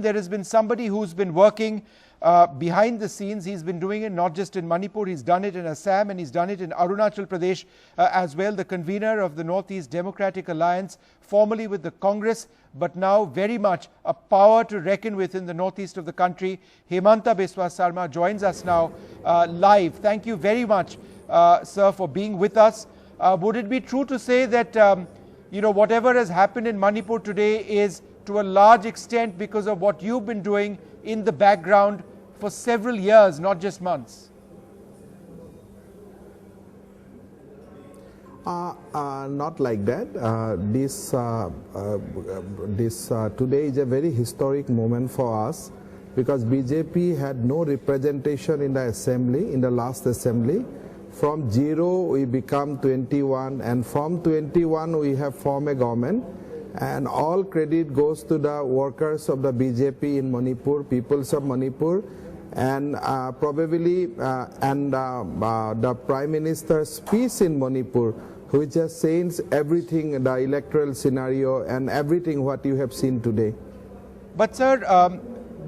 There has been somebody who's been working behind the scenes. He's been doing it not just in Manipur, he's done it in Assam and he's done it in Arunachal Pradesh as well. The convener of the Northeast Democratic Alliance, formerly with the Congress, but now very much a power to reckon with in the northeast of the country. Hemanta Biswa Sarma joins us now live. Thank you very much, sir, for being with us. Would it be true to say that, whatever has happened in Manipur today is to a large extent because of what you've been doing in the background for several years, not just months? Not like that. Today is a very historic moment for us because BJP had no representation in the assembly, in the last assembly. From 0 we become 21, and from 21 we have formed a government. And all credit goes to the workers of the BJP in Manipur, peoples of Manipur, and the Prime Minister's speech in Manipur, which has changed everything, the electoral scenario and everything what you have seen today. But sir,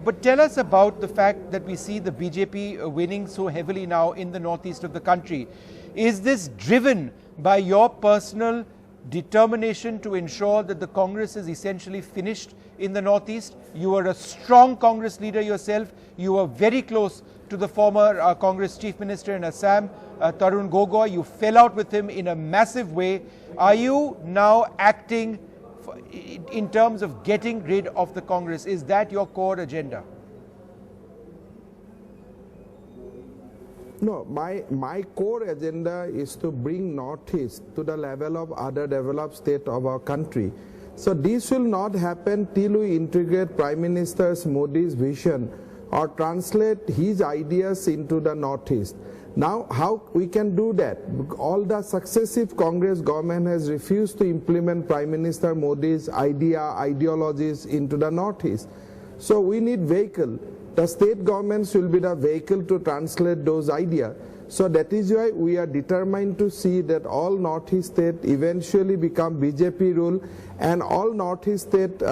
but tell us about the fact that we see the BJP winning so heavily now in the northeast of the country. Is this driven by your personal determination to ensure that the Congress is essentially finished in the northeast? You are a strong Congress leader yourself. You were very close to the former Congress Chief Minister in Assam, Tarun Gogoi. You fell out with him in a massive way. Are you now acting in terms of getting rid of the Congress? Is that your core agenda? No, my core agenda is to bring Northeast to the level of other developed states of our country. So this will not happen till we integrate Prime Minister Modi's vision or translate his ideas into the Northeast. Now, how we can do that? All the successive Congress government has refused to implement Prime Minister Modi's ideologies into the Northeast. So we need vehicle. The state governments will be the vehicle to translate those ideas. So that is why we are determined to see that all Northeast states eventually become BJP rule, and all Northeast states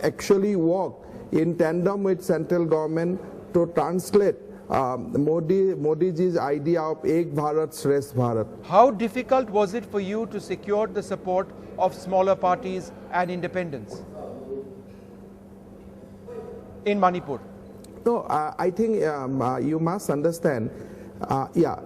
actually work in tandem with central government to translate Modi's idea of Ek Bharat Shresth Bharat. How difficult was it for you to secure the support of smaller parties and independents in Manipur? No, I think you must understand.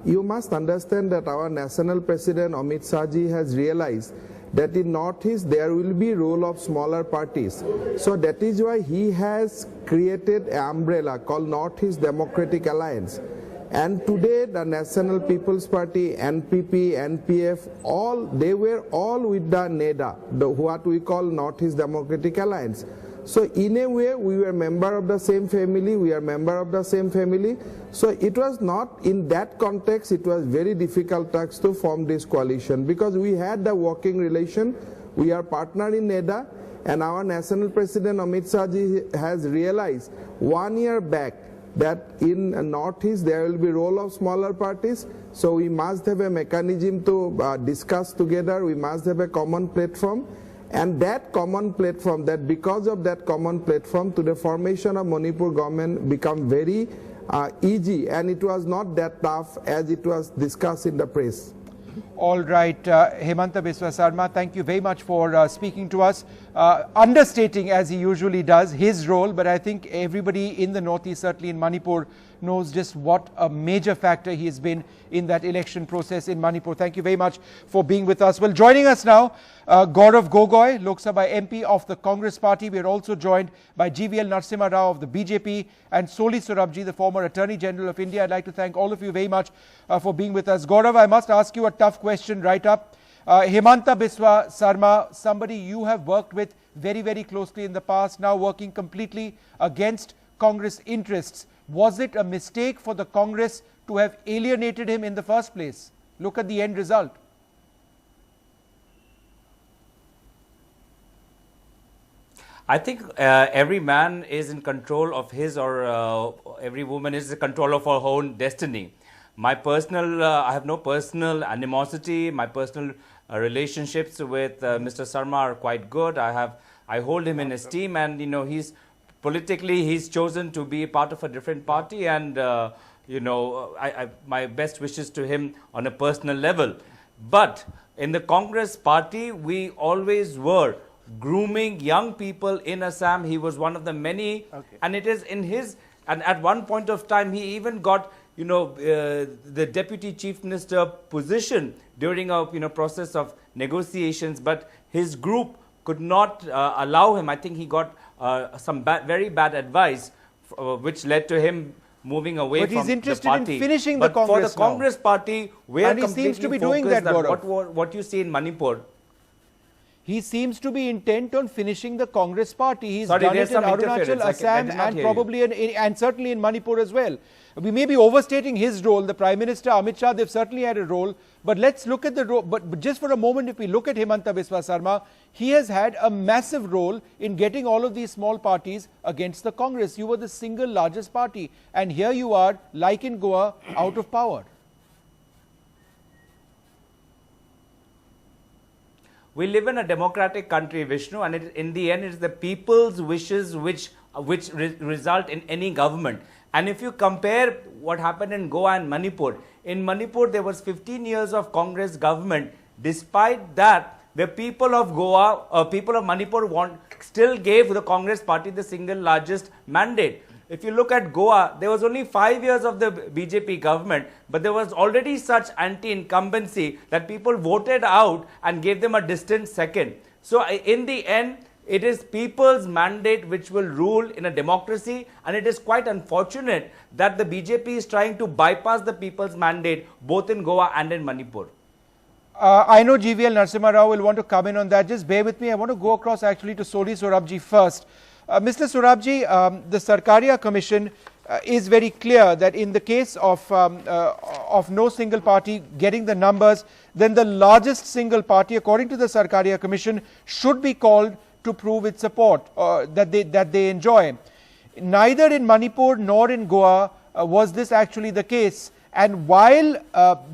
You must understand that our national president Amit Shah ji has realized that in Northeast there will be role of smaller parties. So that is why he has created an umbrella called Northeast Democratic Alliance. And today the National People's Party, NPP, NPF, they were all with the NEDA, what we call Northeast Democratic Alliance. So in a way we were member of the same family, we are member of the same family. So it was not, in that context, it was very difficult task to form this coalition because we had the working relation, we are partner in NEDA, and our national president Amit Shah ji has realized 1 year back that in Northeast there will be role of smaller parties. So we must have a mechanism to discuss together, we must have a common platform. And that common platform, that because of that common platform, to the formation of Manipur government become very easy, and it was not that tough as it was discussed in the press. All right, Hemanta Biswa Sarma, thank you very much for speaking to us, understating as he usually does his role, but I think everybody in the northeast, certainly in Manipur, knows just what a major factor he has been in that election process in Manipur. Thank you very much for being with us. Well, joining us now, Gaurav Gogoi, Lok Sabha MP of the Congress Party. We are also joined by GVL Narasimha Rao of the BJP and Soli Sorabji, the former Attorney General of India. I'd like to thank all of you very much for being with us. Gaurav, I must ask you a tough question right up. Hemanta Biswa Sarma, somebody you have worked with very, very closely in the past, now working completely against Congress interests. Was it a mistake for the Congress to have alienated him in the first place? Look at the end result. I think every man is in control of his, or every woman is in control of her own destiny. My personal, I have no personal animosity. My personal relationships with Mr. Sarma are quite good. I hold him in esteem, and he's politically he's chosen to be part of a different party, and my best wishes to him on a personal level. But in the Congress party, we always were grooming young people in Assam. He was one of the many, and it is in his, and at one point of time, he even got, the deputy chief minister position during a, process of negotiations, but his group could not allow him. I think he got some very bad advice, which led to him moving away from the party. But he's interested in finishing the Congress for the Congress party, we are and he seems to be doing that, what you see in Manipur. He seems to be intent on finishing the Congress party. He's Sorry, done it in Arunachal, Assam, and probably and certainly in Manipur as well. We may be overstating his role. The Prime Minister, Amit Shah, they've certainly had a role. But let's look at the role. But just for a moment, if we look at Himanta Biswa Sarma, he has had a massive role in getting all of these small parties against the Congress. You were the single largest party. And here you are, like in Goa, out of power. We live in a democratic country, Vishnu, and in the end, it's the people's wishes which result in any government. And if you compare what happened in Goa and Manipur, in Manipur there was 15 years of Congress government. Despite that, the people of Goa, people of Manipur still gave the Congress party the single largest mandate. If you look at Goa, there was only 5 years of the BJP government, but there was already such anti-incumbency that people voted out and gave them a distant second. So in the end, it is people's mandate which will rule in a democracy, and it is quite unfortunate that the BJP is trying to bypass the people's mandate both in Goa and in Manipur. I know GVL Narasimha Rao will want to come in on that. Just bear with me. I want to go across actually to Soli Sorabji first. Mr. Sorabji, the Sarkaria Commission is very clear that in the case of no single party getting the numbers, then the largest single party, according to the Sarkaria Commission, should be called to prove its support that they enjoy. Neither in Manipur nor in Goa was this actually the case. And while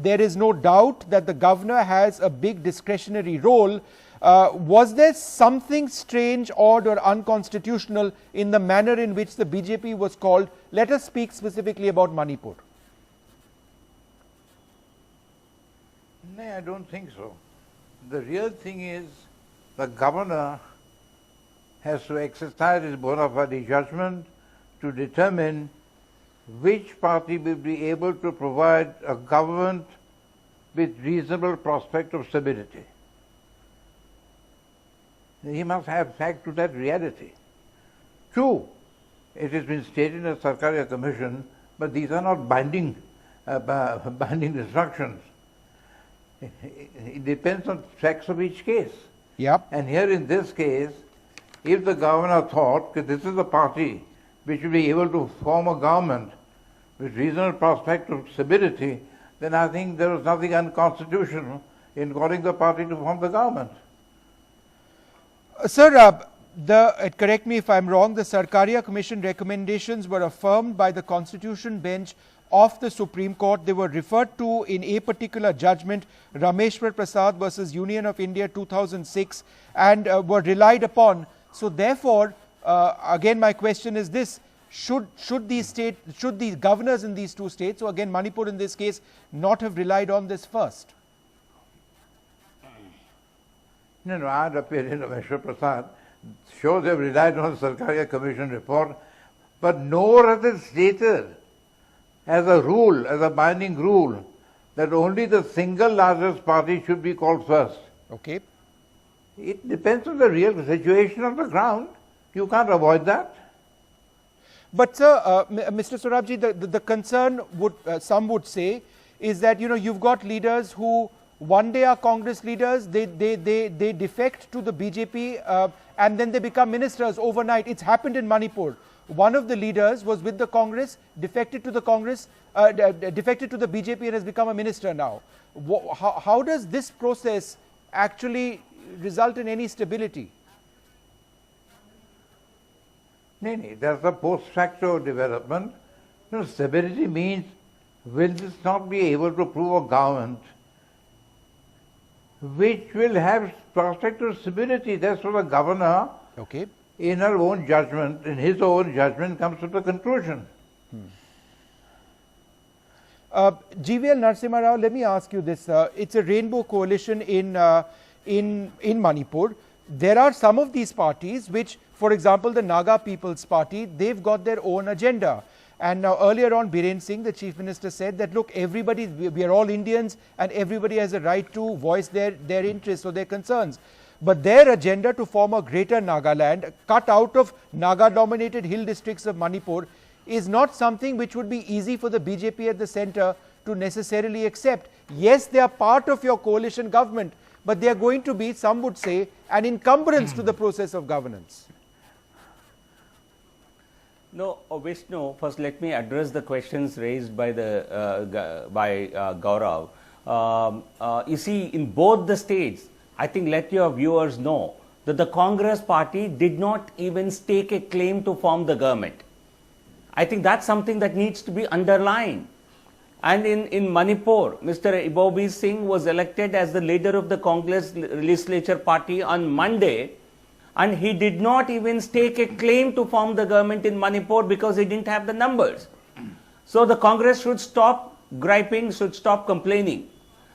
there is no doubt that the governor has a big discretionary role, was there something strange, odd or unconstitutional in the manner in which the BJP was called? Let us speak specifically about Manipur. No, I don't think so. The real thing is the governor has to exercise his bona fide judgment to determine which party will be able to provide a government with reasonable prospect of stability. He must have fact to that reality. True, it has been stated in the Sarkaria Commission, but these are not binding instructions. It depends on facts of each case. Yep. And here in this case, if the governor thought that this is a party which will be able to form a government with reasonable prospect of stability, then I think there was nothing unconstitutional in calling the party to form the government. Sir, correct me if I am wrong, the Sarkaria Commission recommendations were affirmed by the Constitution Bench of the Supreme Court. They were referred to in a particular judgment, Rameshwar Prasad versus Union of India 2006, and were relied upon. So therefore, again my question is this: should the governors in these two states, so again Manipur in this case, not have relied on this first? No, our opinion of Rameshwar Prasad shows they have relied on the Sarkaria Commission report, but nor has it stated as a rule, as a binding rule, that only the single largest party should be called first. Okay. It depends on the real situation on the ground. You can't avoid that. But sir, Mr. Sorabji, the concern would, some would say, is that you've got leaders who one day are Congress leaders, they defect to the BJP and then they become ministers overnight. It's happened in Manipur. One of the leaders was with the Congress, defected to the Congress, defected to the BJP and has become a minister now. How does this process actually result in any stability? No, that's a post-facto development. Stability means, will this not be able to prove a government which will have prospect of stability? That's for the governor okay. in her own judgment, in his own judgment, comes to the conclusion. GVL Narasimha Rao, let me ask you this. It's a rainbow coalition in Manipur. There are some of these parties which, for example, the Naga People's Party, they've got their own agenda. And now earlier on, Biren Singh, the Chief Minister, said that, look, everybody, we are all Indians and everybody has a right to voice their interests or their concerns. But their agenda to form a greater Nagaland, cut out of Naga-dominated hill districts of Manipur, is not something which would be easy for the BJP at the centre to necessarily accept. Yes, they are part of your coalition government, but they are going to be, some would say, an encumbrance to the process of governance. No, Vishnu, first let me address the questions raised by Gaurav. You see, in both the states, I think let your viewers know that the Congress party did not even stake a claim to form the government. I think that's something that needs to be underlined. And in Manipur, Mr. Ibobi Singh was elected as the leader of the Congress legislature party on Monday, and he did not even stake a claim to form the government in Manipur because he didn't have the numbers. So the Congress should stop griping, should stop complaining.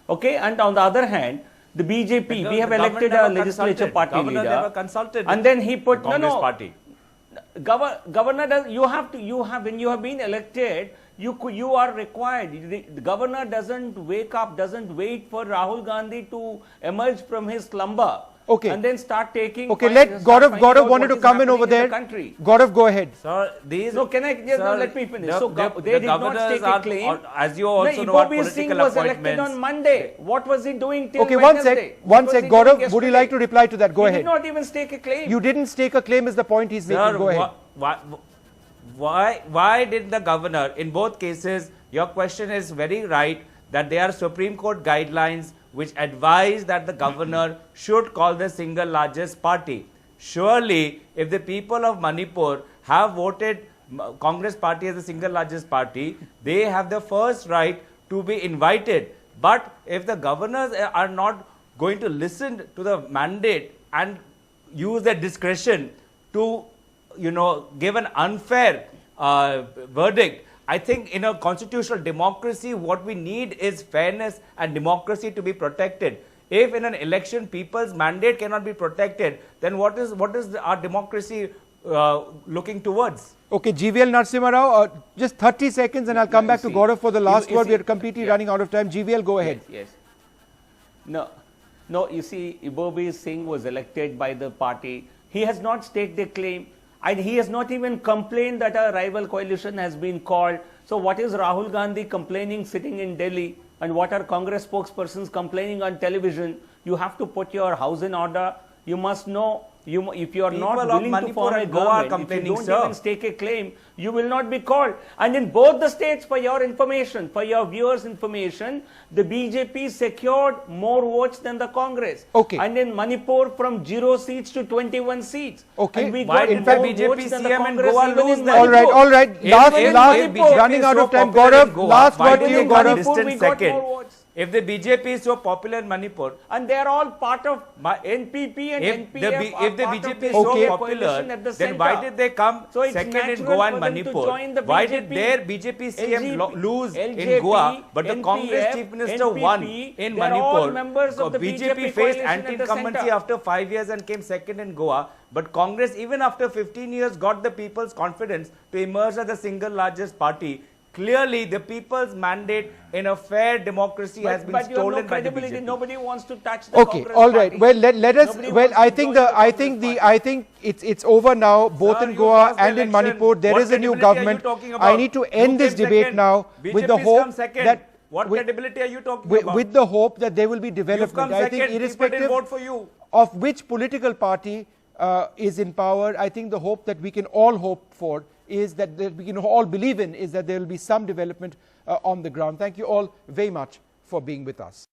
Okay, and on the other hand, the BJP, we have elected a legislature party leader, never consulted and then he put Congress party. Governor does, you have when you have been elected, you are required. The governor doesn't wake up, doesn't wait for Rahul Gandhi to emerge from his slumber. Okay. And then start taking. Okay, let Gaurav wanted to come in over there. Gaurav, go ahead. Sir, these. No, can I let me finish? They did not stake a claim. As you also know, Ibobi Singh was elected on Monday. What was he doing till Wednesday? One sec. Gaurav, would you like to reply to that? Go ahead. He did not even stake a claim. You didn't stake a claim is the point he's making. Go ahead. Why did the governor, in both cases, your question is very right, that there are Supreme Court guidelines which advise that the governor should call the single largest party. Surely, if the people of Manipur have voted Congress party as the single largest party, they have the first right to be invited. But if the governors are not going to listen to the mandate and use their discretion to, give an unfair verdict, I think in a constitutional democracy, what we need is fairness and democracy to be protected. If in an election people's mandate cannot be protected, then what is our democracy looking towards? Okay, GVL Narasimha Rao, just 30 seconds and I'll come back to Gaurav for the last word. We are completely running out of time. GVL, go ahead. Yes. No, you see, Ibobi Singh was elected by the party. He has not staked a claim. And he has not even complained that a rival coalition has been called. So what is Rahul Gandhi complaining sitting in Delhi? And what are Congress spokespersons complaining on television? You have to put your house in order. You must know, if you are not willing to form a government, if you don't even stake a claim, you will not be called. And in both the states, for your information, for your viewers' information, the BJP secured more votes than the Congress. Okay. And in Manipur, from 0 seats to 21 seats. Okay. And we got in fact, BJP CM and Goa lose them. All right. Last running out of time. Gaurav, last word to you, Gaurav. If the BJP is so popular in Manipur, and they are all part of NPP and NPF, if the BJP is so popular, then why did they come second in Goa and Manipur? Why did their BJP CM lose in Goa, but the Congress Chief Minister won in Manipur? BJP faced anti-incumbency after 5 years and came second in Goa, but Congress, even after 15 years, got the people's confidence to emerge as the single largest party. Clearly, the people's mandate in a fair democracy has been stolen by the BJP. Nobody wants to touch the Congress all right. Party. Well, let us. Well, I think it's over now. Both in Goa and in Manipur, there is a new government. I need to end this debate now with the hope that. What credibility are you talking about? With the hope that there will be development. I think irrespective of which political party is in power, I think the hope that we can all hope for is that we can all believe in is that there will be some development on the ground. Thank you all very much for being with us.